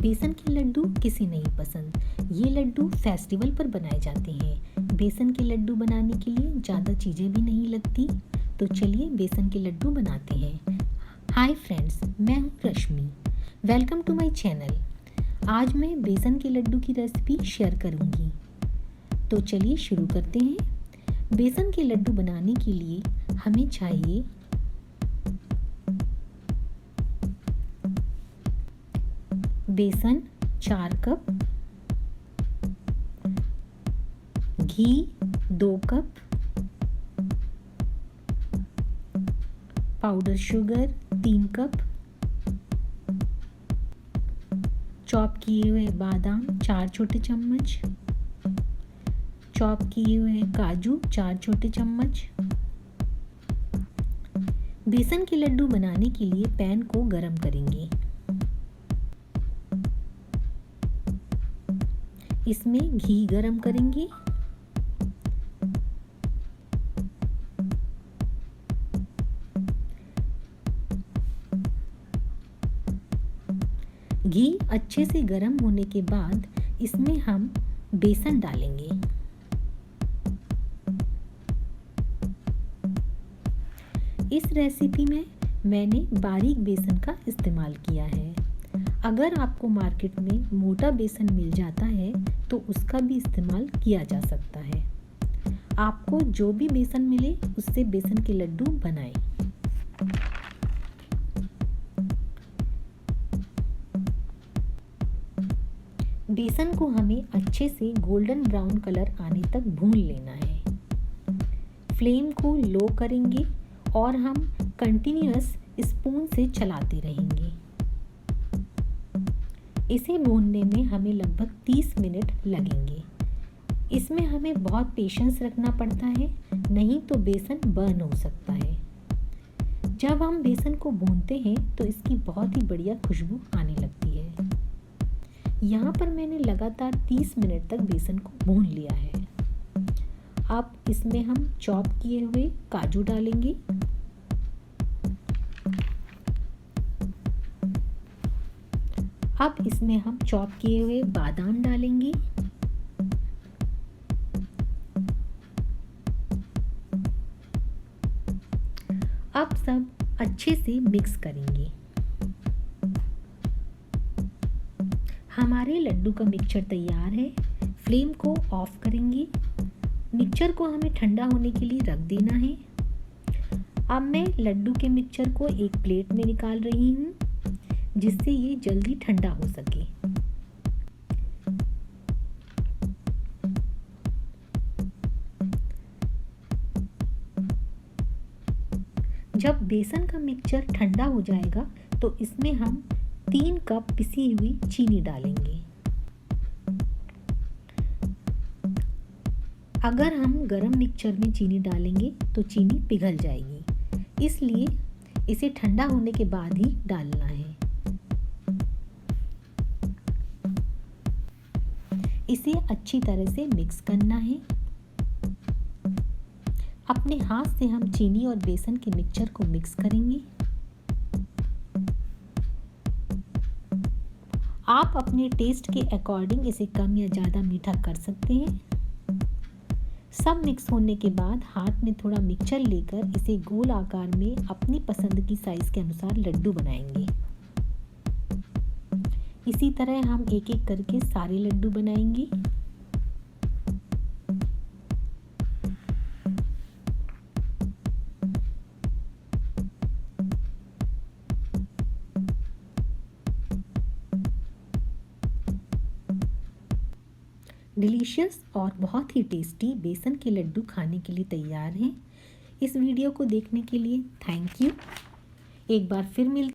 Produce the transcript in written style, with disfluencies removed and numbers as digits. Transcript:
बेसन के लड्डू किसे नहीं पसंद। ये लड्डू फेस्टिवल पर बनाए जाते हैं। बेसन के लड्डू बनाने के लिए ज़्यादा चीज़ें भी नहीं लगती। तो चलिए बेसन के लड्डू बनाते हैं। हाय फ्रेंड्स, मैं हूँ Rashmi. Welcome to my channel. आज मैं बेसन के लड्डू की रेसिपी शेयर करूँगी। तो चलिए शुरू करते हैं। बेसन के लड्डू बनाने के लिए हमें चाहिए बेसन 4 कप, घी 2 cup, powder sugar 3 cup, chop किए हुए बादाम 4 छोटे चम्मच, चॉप किए हुए काजू 4 छोटे चम्मच। बेसन के लड्डू बनाने के लिए पैन को गरम करेंगे। इसमें घी गरम करेंगे। घी अच्छे से गरम होने के बाद इसमें हम बेसन डालेंगे। इस रेसिपी में मैंने बारीक बेसन का इस्तेमाल किया है। अगर आपको मार्केट में मोटा बेसन मिल जाता है तो उसका भी इस्तेमाल किया जा सकता है। आपको जो भी बेसन मिले उससे बेसन के लड्डू बनाएं। बेसन को हमें अच्छे से गोल्डन ब्राउन कलर आने तक भून लेना है। फ्लेम को लो करेंगे और हम कंटिन्यूअस स्पून से चलाते रहेंगे। इसे भूनने में हमें लगभग 30 मिनट लगेंगे। इसमें हमें बहुत पेशेंस रखना पड़ता है, नहीं तो बेसन बर्न हो सकता है। जब हम बेसन को भूनते हैं तो इसकी बहुत ही बढ़िया खुशबू आने लगती है। यहाँ पर मैंने लगातार 30 मिनट तक बेसन को भून लिया है। अब इसमें हम चॉप किए हुए काजू डालेंगे। अब इसमें हम चॉप किए हुए बादाम डालेंगे। अब सब अच्छे से मिक्स करेंगे। हमारे लड्डू का मिक्सचर तैयार है। फ्लेम को ऑफ करेंगे। मिक्सचर को हमें ठंडा होने के लिए रख देना है। अब मैं लड्डू के मिक्सचर को एक प्लेट में निकाल रही हूँ, जिससे ये जल्दी ठंडा हो सके। जब बेसन का मिक्सचर ठंडा हो जाएगा तो इसमें हम 3 कप पिसी हुई चीनी डालेंगे। अगर हम गरम मिक्सचर में चीनी डालेंगे तो चीनी पिघल जाएगी, इसलिए इसे ठंडा होने के बाद ही डालना है। इसे अच्छी तरह से मिक्स करना है। अपने हाथ से हम चीनी और बेसन के मिक्सचर को मिक्स करेंगे। आप अपने टेस्ट के अकॉर्डिंग इसे कम या ज़्यादा मीठा कर सकते हैं। सब मिक्स होने के बाद हाथ में थोड़ा मिक्सचर लेकर इसे गोल आकार में अपनी पसंद की साइज़ के अनुसार लड्डू बनाएंगे। इसी तरह हम एक एक करके सारे लड्डू बनाएंगे। डिलीशियस और बहुत ही टेस्टी बेसन के लड्डू खाने के लिए तैयार हैं। इस वीडियो को देखने के लिए थैंक यू। एक बार फिर मिलते